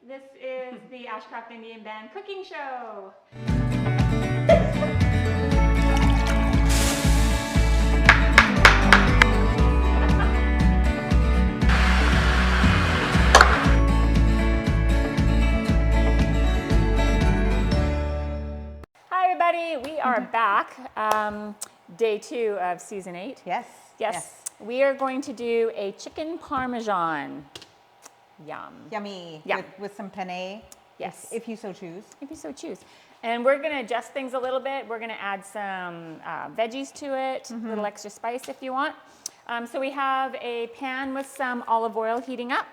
This is the Ashcroft Indian Band cooking show. Hi everybody, we are back. Day 2 of season 8. Yes. We are going to do a chicken Parmesan. Yum. Yummy. Yeah. With some penne. Yes. If you so choose. If you so choose. And we're going to adjust things a little bit. We're going to add some veggies to it, a little extra spice if you want. So we have a pan with some olive oil heating up.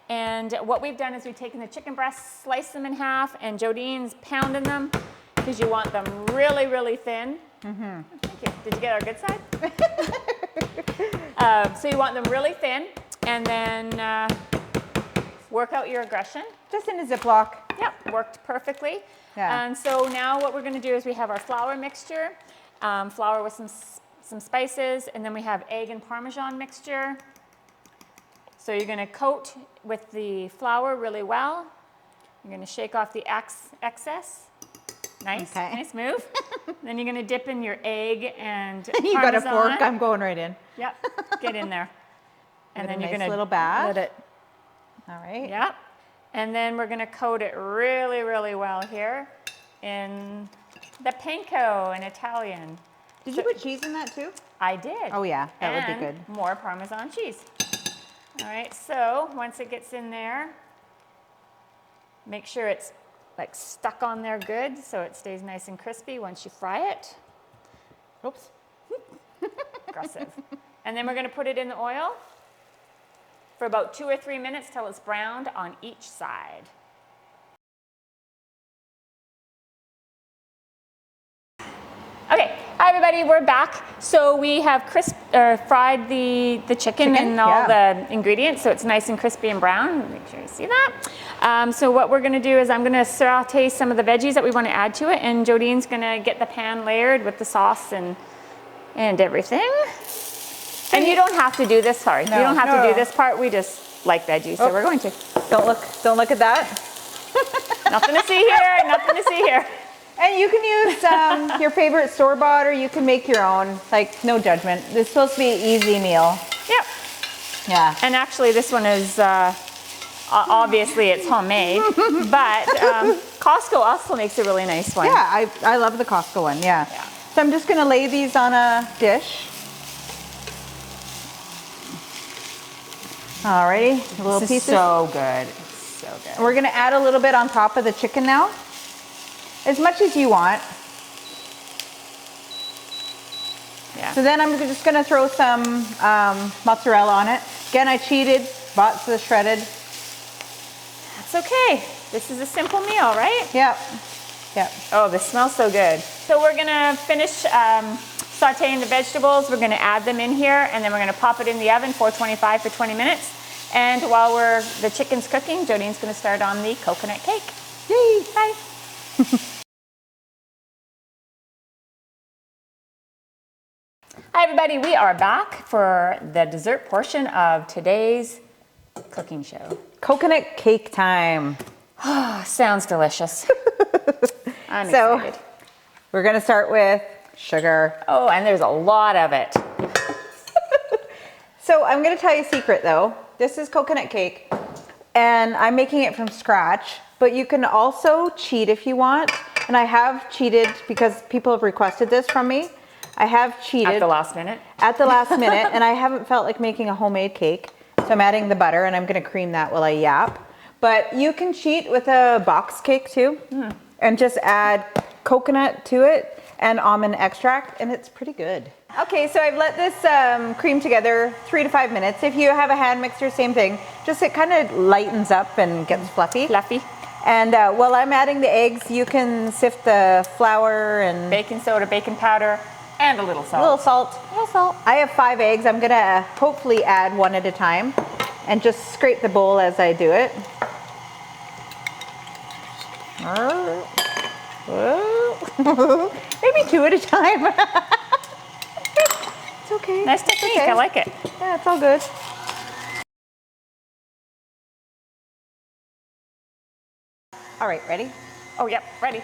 And what we've done is we've taken the chicken breasts, sliced them in half, and Jodine's pounding them because you want them really, really thin. Thank you. Did you get our good side? So you want them really thin, and then work out your aggression. Just in a Ziploc. Yep, worked perfectly. Yeah. And so now what we're going to do is we have our flour mixture, flour with some spices, and then we have egg and Parmesan mixture. So you're going to coat with the flour really well. You're going to shake off the excess. Nice, Okay. nice move. Then you're going to dip in your egg and You Parmesan. got a fork, I'm going right in. Yep, get in there. And then a you're nice going to little bath. let it. All right. Yep. And then we're going to coat it really, really well here in the Panko in Italian. Did you put cheese in that too? I did. Oh yeah, that would be And good. more Parmesan cheese. All right, so once it gets in there, make sure it's like stuck on there good so it stays nice and crispy once you fry it. Oops. Aggressive. And then we're going to put it in the oil for about 2 or 3 minutes till it's browned on each side. Okay, hi everybody, we're back. So we have fried the chicken and all the ingredients so it's nice and crispy and brown. Make sure you see that. So what we're gonna do is I'm gonna saute some of the veggies that we wanna add to it, and Jodine's gonna get the pan layered with the sauce and everything. And you don't have to do this, sorry. No, you don't have to do this part, we just like veggies, so we're going to. Don't look at that. Nothing to see here, nothing to see here. And you can use your favorite store-bought, or you can make your own. Like, no judgment. This is supposed to be an easy meal. Yep. Yeah. And actually this one is, obviously it's homemade, but Costco also makes a really nice one. Yeah, I love the Costco one, yeah. So I'm just gonna lay these on a dish. Alrighty, little This is pieces. so good, so good. We're gonna add a little bit on top of the chicken now. As much as you want. Yeah. So then I'm just gonna throw some mozzarella on it. Again, I cheated, bought the shredded. It's okay. This is a simple meal, right? Yep, yep. Oh, this smells so good. So we're gonna finish sauteing the vegetables. We're gonna add them in here, and then we're gonna pop it in the oven, 425 for 20 minutes. And while the chicken's cooking, Jodine's gonna start on the coconut cake. Yay! Bye. Hi everybody, we are back for the dessert portion of today's cooking show. Coconut cake time. Oh, sounds delicious. I'm So, excited. we're gonna start with sugar. Oh, and there's a lot of it. So I'm gonna tell you a secret though. This is coconut cake, and I'm making it from scratch, but you can also cheat if you want. And I have cheated because people have requested this from me. I have cheated. At the last minute? At the last minute, and I haven't felt like making a homemade cake. So I'm adding the butter, and I'm gonna cream that while I yap. But you can cheat with a box cake too, and just add coconut to it and almond extract, and it's pretty good. Okay, so I've let this cream together 3 to 5 minutes. If you have a hand mixer, same thing. Just it kind of lightens up and gets fluffy. Fluffy. And while I'm adding the eggs, you can sift the flour and Baking soda, baking powder, and a little salt. a little salt. A little salt. I have 5 eggs. I'm gonna hopefully add 1 at a time and just scrape the bowl as I do it. Maybe 2 at a time. It's okay. Nice technique, Okay. I like it. Yeah, it's all good. All right, ready? Oh, yep, ready.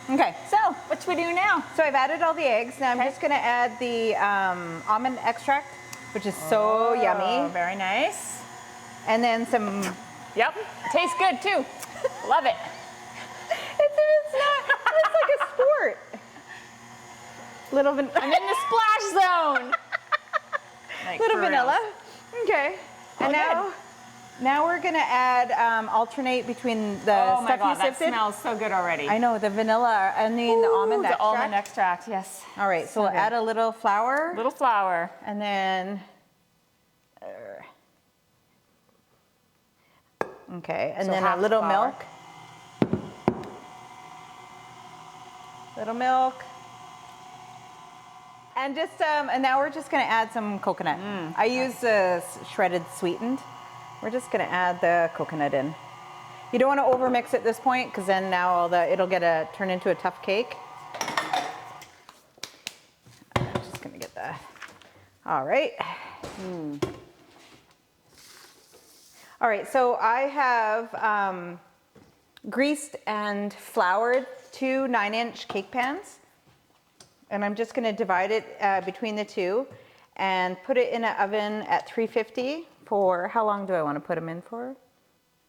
Okay. So, what should we do now? So I've added all the eggs. Now I'm just gonna add the almond extract, which is so yummy. Very nice. And then some. Yep, tastes good too. Love it. It's not. It's like a sport. Little I'm in the splash zone. Like, little for vanilla. reals. Okay. And now we're gonna add alternate between the Oh my stuff God, you that sifted. smells so good already. I know the vanilla. I mean the almond extract. The almond extract, yes. All right, so we'll good. add a little flour. Little flour. And then. Okay, and So then a half little flour. milk. Little milk. And just and now we're just gonna add some coconut. I use shredded sweetened. We're just gonna add the coconut in. You don't want to overmix at this point because then now it'll turn into a tough cake. I'm just gonna get that. All right. All right, so I have greased and floured 2 9-inch cake pans. And I'm just gonna divide it between the two and put it in an oven at 350 for, how long do I wanna put them in for?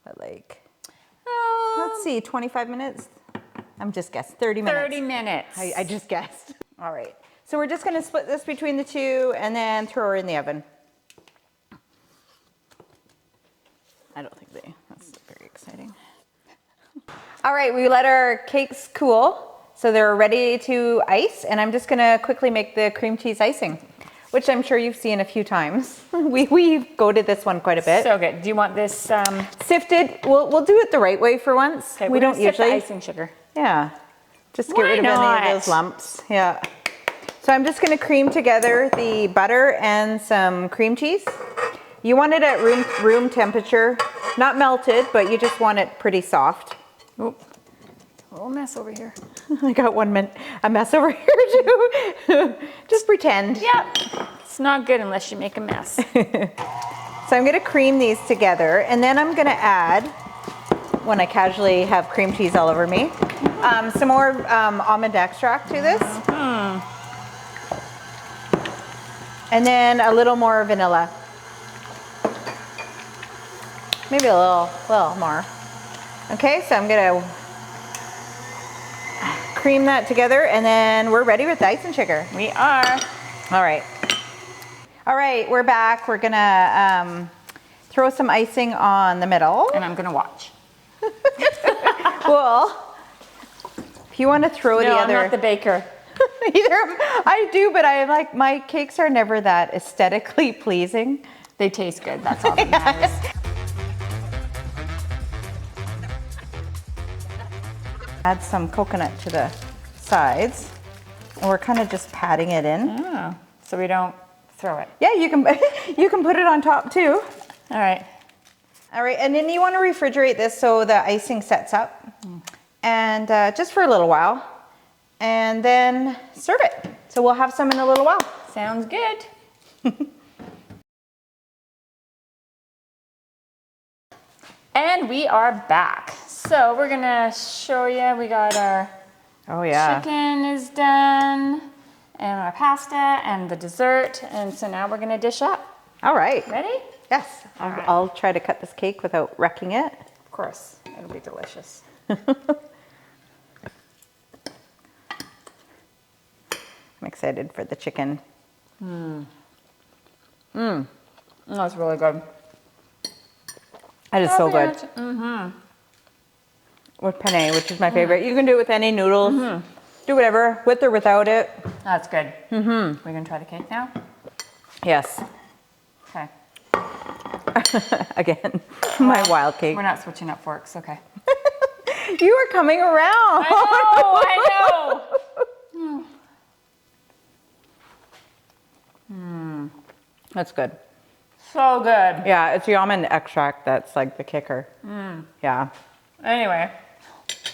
But like, let's see, 25 minutes? I'm just guessing, 30 minutes. 30 minutes. I just guessed. All right, so we're just gonna split this between the two and then throw her in the oven. I don't think that's very exciting. All right, we let our cakes cool. So they're ready to ice, and I'm just gonna quickly make the cream cheese icing, which I'm sure you've seen a few times. We go to this one quite a bit. So good. Do you want this sifted? We'll do it the right way for once. Okay, we don't usually. The icing sugar. Yeah, just get Why rid of not? any of those lumps. Yeah. So I'm just gonna cream together the butter and some cream cheese. You want it at room temperature, not melted, but you just want it pretty soft. Oh. A little mess over here. I got a mess over here too. Just pretend. Yep. It's not good unless you make a mess. So I'm gonna cream these together, and then I'm gonna add, when I casually have cream cheese all over me, some more almond extract to this. And then a little more vanilla. Maybe a little more. Okay, so I'm gonna cream that together, and then we're ready with the icing sugar. We are. All right. All right, we're back. We're gonna throw some icing on the middle. And I'm gonna watch. Well, if you want to throw the other. I'm not the baker. Either I do, but I like my cakes are never that aesthetically pleasing. They taste good. That's all that matters. Add some coconut to the sides, and we're kind of just patting it in. Oh, so we don't throw it. Yeah, you can you can put it on top too. All right. All right, and then you want to refrigerate this so the icing sets up, and just for a little while, and then serve it. So we'll have some in a little while. Sounds good. And we are back. So we're gonna show you, we got our chicken is done, and our pasta, and the dessert, and so now we're gonna dish up. All right. Ready? Yes. All right. I'll try to cut this cake without wrecking it. Of course, it'll be delicious. I'm excited for the chicken. That's really good. That is so good. With penne, which is my favorite. You can do it with any noodles. Do whatever, with or without it. That's good. We're gonna try the cake now? Yes. Okay. Again, my wild cake. We're not switching up forks, okay. You are coming around. I know. That's good. So good. Yeah, it's the almond extract that's like the kicker. Yeah. Anyway.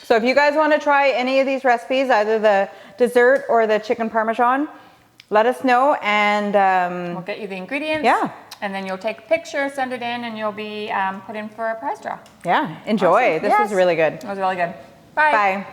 So if you guys want to try any of these recipes, either the dessert or the chicken parmesan, let us know, and We'll get you the ingredients. yeah, And then you'll take a picture, send it in, and you'll be put in for a prize draw. Yeah, enjoy. Awesome. This was really good. It was really good. Bye. Bye.